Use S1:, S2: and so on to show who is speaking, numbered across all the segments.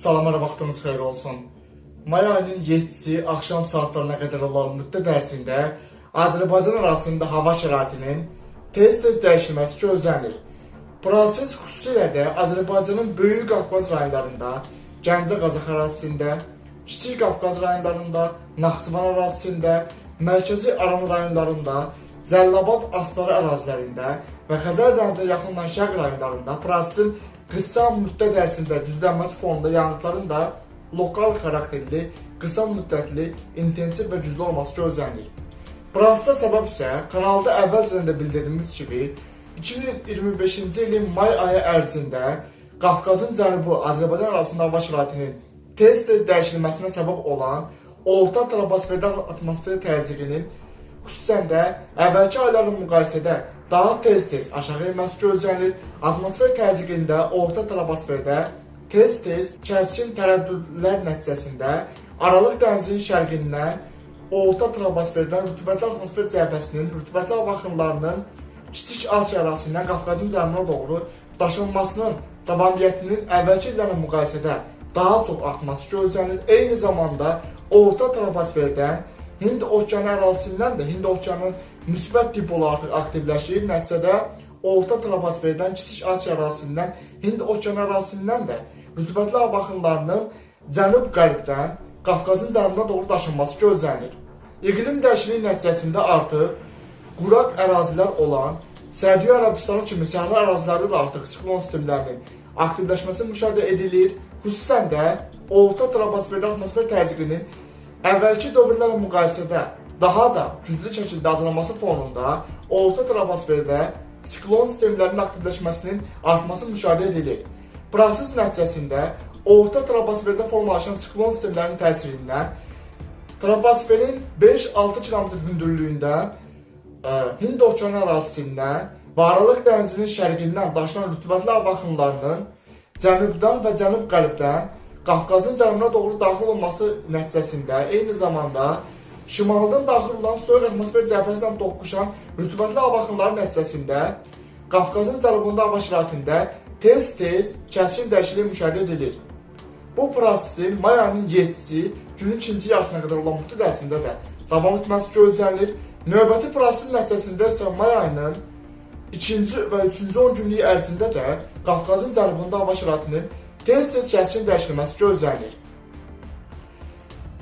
S1: Salamlar, vaxtınız xeyir olsun. May ayının 7-si axşam saatlarına qədər olan müddət ərzində Azərbaycan arasında hava şəraitinin tez-tez dəyişilməsi gözlənilir. Proses xüsusilə də Azərbaycanın Böyük Qafqaz rayonlarında, Gəncə Qazax ərazisində, Kiçik Qafqaz rayonlarında, Naxçıvan ərazisində, Mərkəzi Aran rayonlarında, Zəllabad Astara ərazilərində və Xəzər dənizinə yaxınlanan şərq rayonlarında prosesin qısa müddət ərzində güclənməsi fonunda yanğınların da lokal xarakterli, qısa müddətli, intensiv və güclü olması gözlənilir. Prosesə səbəb isə kanalda əvvəlcədən də bildirdiyimiz kimi 2025-ci ilin may ayı ərzində Qafqazın cənubu Azərbaycan arasında hava şəraitinin tez-tez dəyişilməsinə səbəb olan orta troposferdə atmosfer təzyiqinin xüsusən də əvvəlki aylarla müqayisədə daha tez-tez aşağı enməsi gözlənilir. Atmosfer təzyiqində orta troposferdə tez-tez kəskin tərəddüdlər nəticəsində Aralıq dənizinin şərqindən orta troposferdən rütubətli atmosfer cəbhəsinin rütubətli hava axınlarının Kiçik Asiya ərazisindən Qafqazın cənubuna doğru daşınmasının davamiyyətinin əvvəlki illərlə müqayisədə daha çox artması gözlənilir. Eyni zamanda orta troposferdən Hind okeanı ərazisindən də Hind okeanının müsbət dipolu artıq aktivləşir. Nəticədə orta troposferdən Kiçik Asiya ərazisindən Hind okeanı ərazisindən də rütubətli hava axınlarının cənub-qərbdən Qafqazın cənubuna doğru daşınması gözlənilir. İqlim dəyişikliyi nəticəsində artıq quraq ərazilər olan Səudiyyə Ərəbistanı kimi səhra ərazilərdə də artıq siklon sistemlərinin aktivləşməsi müşahidə edilir. Xüsusən də orta troposferdə atmosfer təzyiqinin əvvəlki dövrlərlə müqayisədə daha da güclü şəkildə azalması fonunda orta troposferdə siklon sistemlərinin aktivləşməsinin artması müşahidə edilir. Proses nəticəsində orta troposferdə formalaşan siklon sistemlərinin təsirindən troposferin 5-6 km hündürlüyündə Hind okeanı ərazisindən və Aralıq dənizinin şərqindən daşınan rütubətli hava axınlarının cənubdan və cənub-qərbdən Qafqazın cənubuna doğru daxil olması nəticəsində eyni zamanda şimaldan daxil olan soyuq atmosfer cəbhəsindən toqquşan rütubətli hava axınları nəticəsində Qafqazın cənubunda hava şəraitində tez-tez kəskin dəyişiklik müşahidə edilir. Bu prosesin may ayının 7-si günün ikinci yarısına qədər olan müddət ərzində də davam etməsi gözlənilir. Növbəti prosesin nəticəsində isə may ayının 2-ci və 3-cü 10 günlük ərzində də Qafqazın cənubunda hava şəraitinin tez-tez kəskin dəyişilməsi gözlənilir.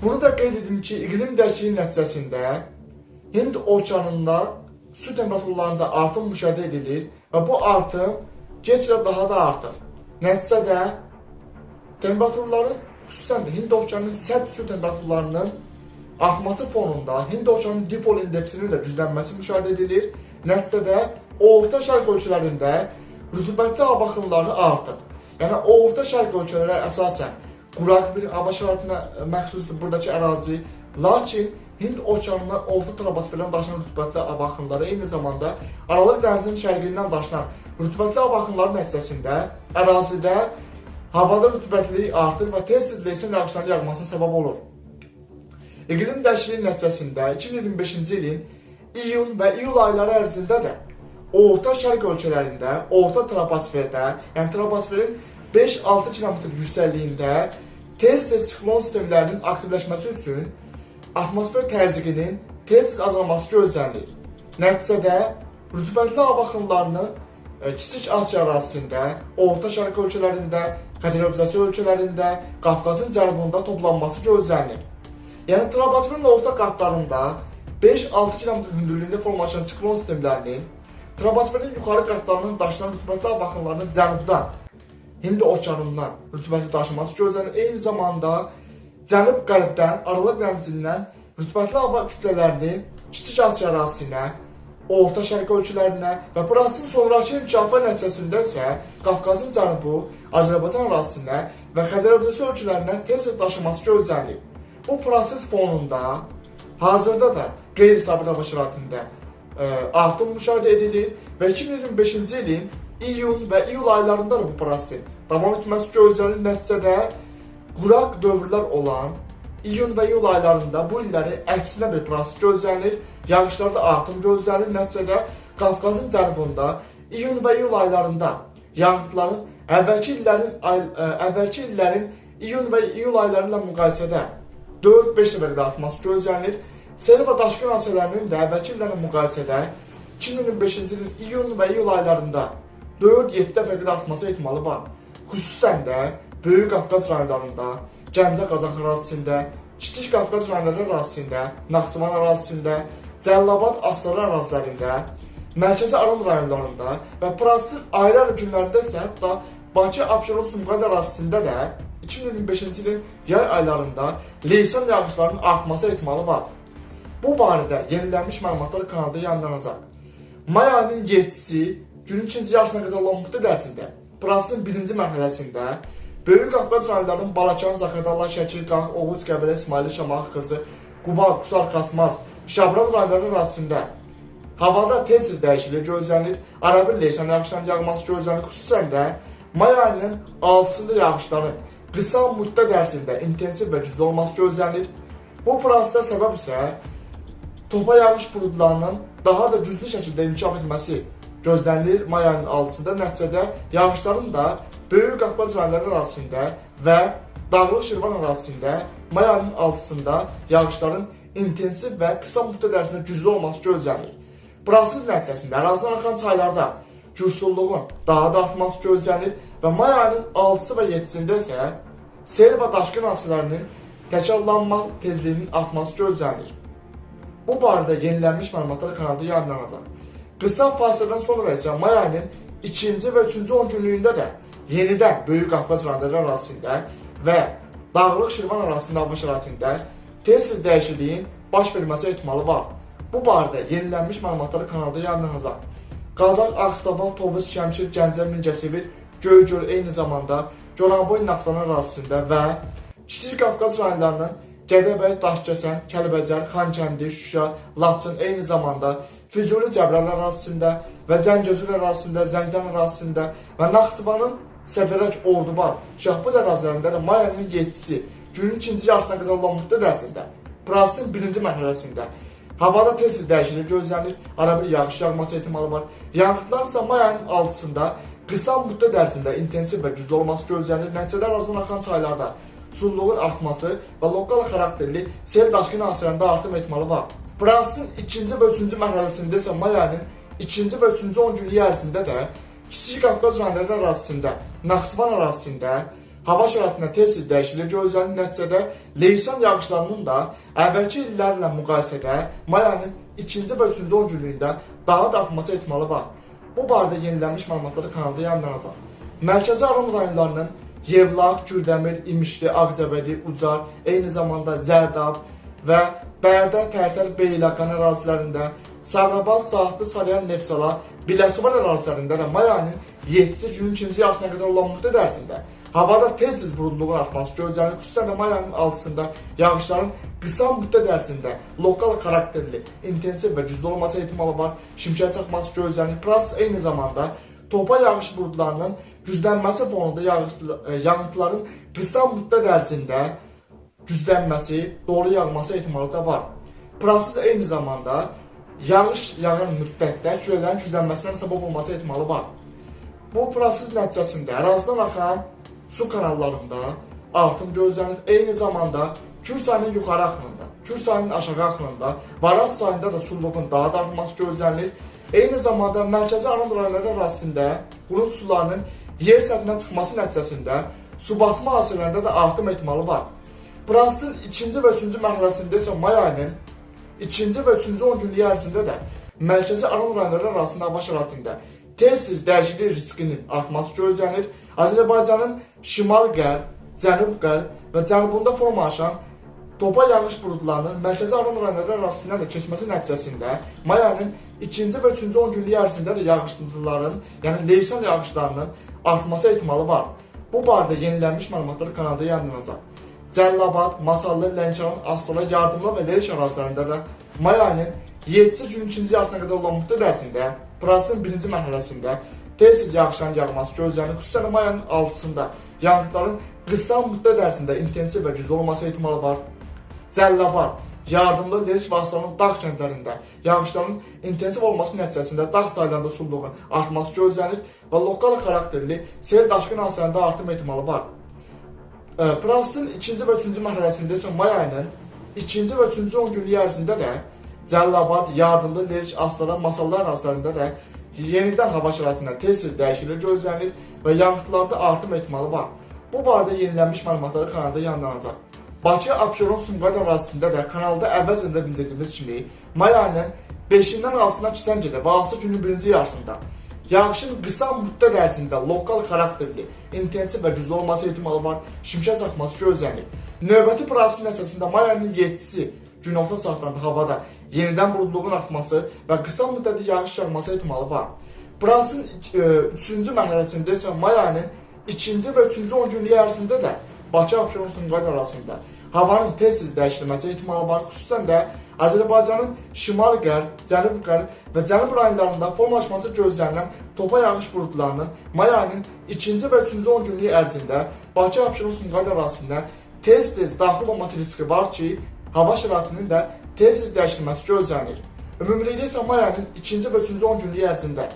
S1: Bunu da qeyd edim ki, iqlim dəyişikliyi nəticəsində Hind okeanında su temperaturlarında artım müşahidə edilir və bu artım get-gedə daha da artır. Nəticədə temperaturların, xüsusən də Hind okeanının sərt su temperaturlarının artması fonunda Hind okeanının dipol indeksinin də güclənməsi müşahidə edilir. Nəticədə orta şərq ölkələrində rütubətli hava axınları artır. Yəni orta şərq ölkələrə əsasən quraq bir hava şəraitinə məxsusdur buradakı ərazi. Lakin Hind okeanından orta troposferdən daşınan rütubətli hava axınları eyni zamanda Aralıq dənizinin şərqindən daşınan rütubətli hava axınları nəticəsində ərazidə havada rütubətlilik artır və tez-tez leysan yağışların yağmasına səbəb olur. İqlim dəyişikliyi nəticəsində 2025-ci ilin iyun və iyul ayları ərzində də orta şərq ölkələrində, orta troposferdə, yəni troposferin 5-6 km yüksəkliyində tez-tez siklon sistemlərinin aktivləşməsi üçün atmosfer təzyiqinin tez-tez azalması gözlənilir. Nəticədə rütubətli hava axınlarının Kiçik Asiya ərazisində, orta şərq ölkələrində, Xəzər ölkələrində, Qafqazın cənubunda toplanması gözlənilir. Yəni troposferin orta qatlarında 5-6 km hündürlüyündə formalaşan siklon sistemlərinin troposferin yuxarı qatlarından daşınan rütubətli hava axınlarının cənubdan Hind okeanından rütubətli daşıması gözlənilir. Eyni zamanda cənub-qərbdən Aralıq dənizindən rütubətli hava kütlələrinin Kiçik Asiya ərazisinə, orta şərq ölkələrinə və prosesin sonrakı inkişafı nəticəsində isə Qafqazın cənubu Azərbaycan ərazisinə və Xəzər ölkələrinə tez-tez daşınması gözlənilir. Bu proses fonunda hazırda da qeyri-sabit hava şəraitində artım müşahidə edilir və 2025-ci ilin iyun və iyul aylarında da bu prosesin davam etməsi gözlənilir. Nəticədə quraq dövrlər olan iyun və iyul aylarında bu illəri əksinə bir proses gözlənilir. Yağışlarda artım gözlənilir. Nəticədə Qafqazın cənubunda iyun və iyul aylarında yağıntıların əvvəlki illərin iyun və iyul ayları ilə müqayisədə 4-5 səviyyədə artması gözlənilir. Sel və daşqın hadisələrinin də əvvəlki illərlə müqayisədə 2025-ci ilin iyun və iyul aylarında 4-7 dəfədə artması ehtimalı var. Xüsusən də Böyük Qafqaz rayonlarında, Gəncə Qazax ərazisində, Kiçik Qafqaz rayonları ərazisində, Naxçıvan ərazisində, Cəlilabad Astara ərazilərində, Mərkəzi Aran rayonlarında və prosesin ayrı-ayrı günlərində isə hətta Bakı, Abşeron, Sumqayıt ərazisində də 2025-ci ilin yay aylarında leysan yağışlarının artması ehtimalı var. Bu barədə yenilənmiş məlumatlar kanalda yayınlanacaq. May ayının 7-si günün ikinci yarısına qədər olan müddət ərzində prosesin birinci mərhələsində Böyük Qafqaz rayonlarının Balakan, Zaqatala, Şəkir, Qax, Oğuz, Qəbələ, İsmaili, Şamaxı, Xızı, Quba, Qusar, Xaçmaz, Şabran rayonları ərazisində havada tez-tez dəyişiklik gözlənilir, arabir leysan yağışların yağması gözlənilir. Xüsusən də may ayının 6-sında yağışların qısa müddət ərzində intensiv və güclü olması gözlənilir. Bu prosesdə səbəb isə topa yağış buludlarının daha da güclü şəkildə inkişaf etməsi gözlənilir. May ayının 6-sında nəticədə yağışların da Böyük Qafqaz rayonları ərazisində və Dağlıq Şirvan ərazisində may ayının 6-sında yağışların intensiv və qısa müddət ərzində güclü olması gözlənilir. Proses nəticəsində ərazidən axan çaylarda gürsulluğun daha da artması gözlənilir və may ayının 6-sı və 7-sində isə sel və daşqın hadisələrinin təkrarlanma tezliyinin artması gözlənilir. Bu barədə yenilənmiş məlumatlar kanalda yayınlanacaq. Qısa fasilədən sonra isə may ayının 2-ci və 3-cü 10 günlüyündə də yenidən Böyük Qafqaz rayonları ərazisində və Dağlıq Şirvan ərazisində hava şəraitində tez-tez dəyişikliyin baş verməsi ehtimalı var. Bu barədə yenilənmiş məlumatlar kanalda yayınlanacaq. Qazax, Ağstafa, Tovuz, Şəmkir, Gəncə, Mingəçevir, Göygöl eyni zamanda Goranboy Naftalan ərazisində və Kiçik Qafqaz rayonlarının Gədəbəy, Daşkəsən, Kəlbəcər, Xankəndi, Şuşa, Laçın eyni zamanda Füzuli Cəbrayıl ərazisində və Zəngəzur ərazisində, Zəngan ərazisində və Naxçıvanın Səfərək, Ordubad, Şahbuz ərazilərində də may ayının 7-si günün ikinci yarısına qədər olan müddət ərzində prosesin birinci mərhələsində havada tez-tez dəyişiklik gözlənilir, arabir yağış yağması ehtimalı var. Yağışlar isə may ayının 6-sında qısa müddət ərzində intensiv və güclü olması gözlənilir. Nəticədə ərazidən axan çaylarda sululuğun artması və lokal xarakterli sel daşqın hadisələrində artım ehtimalı var. Prosesin 2-ci və 3-cü mərhələsində isə may ayının 2-ci və 3-cü 10 günlük ərzində də Kiçik Qafqaz rayonları ərazisində, Naxçıvan ərazisində hava şəraitində tez-tez dəyişiklik gözlənilir. Nəticədə leysan yağışlarının da əvvəlki illərlə müqayisədə may ayının 2-ci və 3-cü 10 günlüyündə daha da artması ehtimalı var. Bu barədə yenilənmiş məlumatları kanalda yayınlanacaq. Mərkəzi Aran rayonlarının Yevlax, Gürdəmir, İmişli, Ağcabədi, Ucar, eyni zamanda Zərdab və Bərdə, Tərtər, Beyləqan ərazilərində, Sabirabad, Saatlı, Salyan, Neftçala, Biləsuvar ərazilərində də may ayının 7-ci günün ikinci yarısına qədər olan müddət ərzində havada tez-tez buludluğun artması gözlənilir. Xüsusən də may ayının 6-sında yağışların qısa müddət ərzində lokal xarakterli, intensiv və güclü olması ehtimalı var. Şimşək çaxması gözlənilir. Proses eyni zamanda topa yağış buludlarının güclənməsi fonunda yağıntıların qısa müddət ərzində güclənməsi, dolu yağması ehtimalı da var. Proses eyni zamanda yağış yağan müddətdə küləklərin güclənməsinə səbəb olması ehtimalı var. Bu proses nəticəsində ərazidən axan su kanallarında artım gözlənir. Eyni zamanda Kür çayının yuxarı axınında, Kür çayının aşağı axınında, Varaz çayında da sululuğun daha da artması gözlənilir. Eyni zamanda Mərkəzi Aran rayonları ərazisində qurut sularının yer səthinə çıxması nəticəsində su basma hadisələrində də artım ehtimalı var. Prosesin 2-ci və 3-cü mərhələsində isə may ayının 2-ci və 3-cü 10 günlük ərzində də Mərkəzi Aran rayonları arasında hava şəraitində tez-tez dəyişiklik riskinin artması gözlənir. Azərbaycanın şimal-qərb, cənub-qərb və cənubunda formalaşan topa yağış buludlarının Mərkəzi Aran rayonları arasında da keçməsi nəticəsində may ayının 2-ci və 3-cü 10 günlük ərzində də yağışların, yəni leysan yağışlarının artması ehtimalı var. Bu barədə yenilənmiş məlumatlar kanalda yayınlanacaq. Cəlilabad, Masallı, Lənkəran, Astara, Yardımlı və Lerik ərazilərində də may ayının 7-ci günün ikinci yarısına qədər olan müddət ərzində prosesin birinci mərhələsində tez-tez yağışların yağması gözlənilir. Xüsusən may ayının 6-sında yağıntıların qısa müddət ərzində intensiv və güclü olması ehtimalı var. Cəlilabad, Yardımlı, Lerik və Astaranın dağ kəndlərində yağışların intensiv olması nəticəsində dağ çaylarında sululuğun artması gözlənir və lokal xarakterli sel daşqın hadisələrində artım ehtimalı var. Prasın ikinci və üçüncü mərhələsində isə may ayının ikinci və üçüncü 10 günlük ərzində də Cəlilabad, Yardımlı, Lerik, Astara, Masallar ərazilərində də yenidən hava şəraitindən tez-tez dəyişiklik gözlənilir və yağıntılarda artım ehtimalı var. Bu barədə yenilənmiş məlumatları kanalda yayınlanacaq. Bakı, Abşeron, Sumqayıt ərazisində də kanalda əvvəlcədə bildirdiyimiz kimi may ayının 5-dən 6-sına keçən gecə və 6 günün birinci yarısında yağışın qısa müddət ərzində lokal xarakterli, intensiv və güclü olması ehtimalı var, şimşək çaxması gözlənilir. Növbəti prosesin əsasında may ayının 7-si günorta saatlarında havada yenidən buludluğun artması və qısa müddətli yağış yağması ehtimalı var. Prosesin 3-cü mərhələsində isə may ayının 2-ci və 3-cü 10 günlük ərzində də Bakı, Abşeron, Sumqayıt arasında havanın tez-tez dəyişilməsi ehtimalı var. Xüsusən də Azərbaycanın şimal-qərb, cənub-qərb və cənub rayonlarında formalaşması gözlənilən topa yağış buludlarının may ayının 2-ci və 3-cü 10 günlük ərzində Bakı, Abşeron, Sumqayıt arasında tez-tez daxil olması riski var ki, hava şəraitinin də tez-tez dəyişilməsi gözlənilir. Ümumilikdə isə may ayının 2-ci və 3-cü 10 günlük ərzində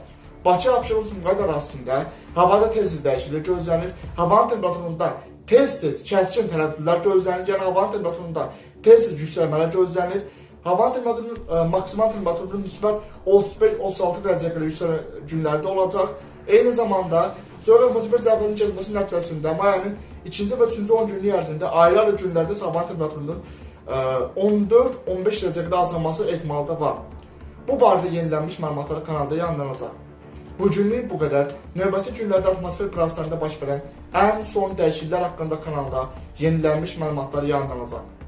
S1: Bakı, Abşeron, Sumqayıt arasında havada tez-tez dəyişiklik gözlənilir. Havanın temperaturunda tez-tez kəskin tərəddüdlər gözlənilir. Yəni havanın temperaturunda tez-tez yüksəlmələr gözlənilir. Havanın temperaturunun maksimal temperaturu müsbət 35-36 dərəcəyə qədər yüksələn günlərdə olacaq. Eyni zamanda soyuq atmosfer cərbətin keçməsi nəticəsində may ayının 2-ci və 3-cü 10 günlük ərzində ayrı-ayrı günlərdə havanın temperaturunun 14-15 dərəcəyə qədər azalması ehtimalı da var. Bu barədə yenilənmiş məlumatlar kanalda yayınlanacaq. Bu günlük bu qədər. Növbəti günlərdə atmosfer proseslərində baş verən ən son dəyişikliklər haqqında kanalda yenilənmiş məlumatlar yayınlanacaq.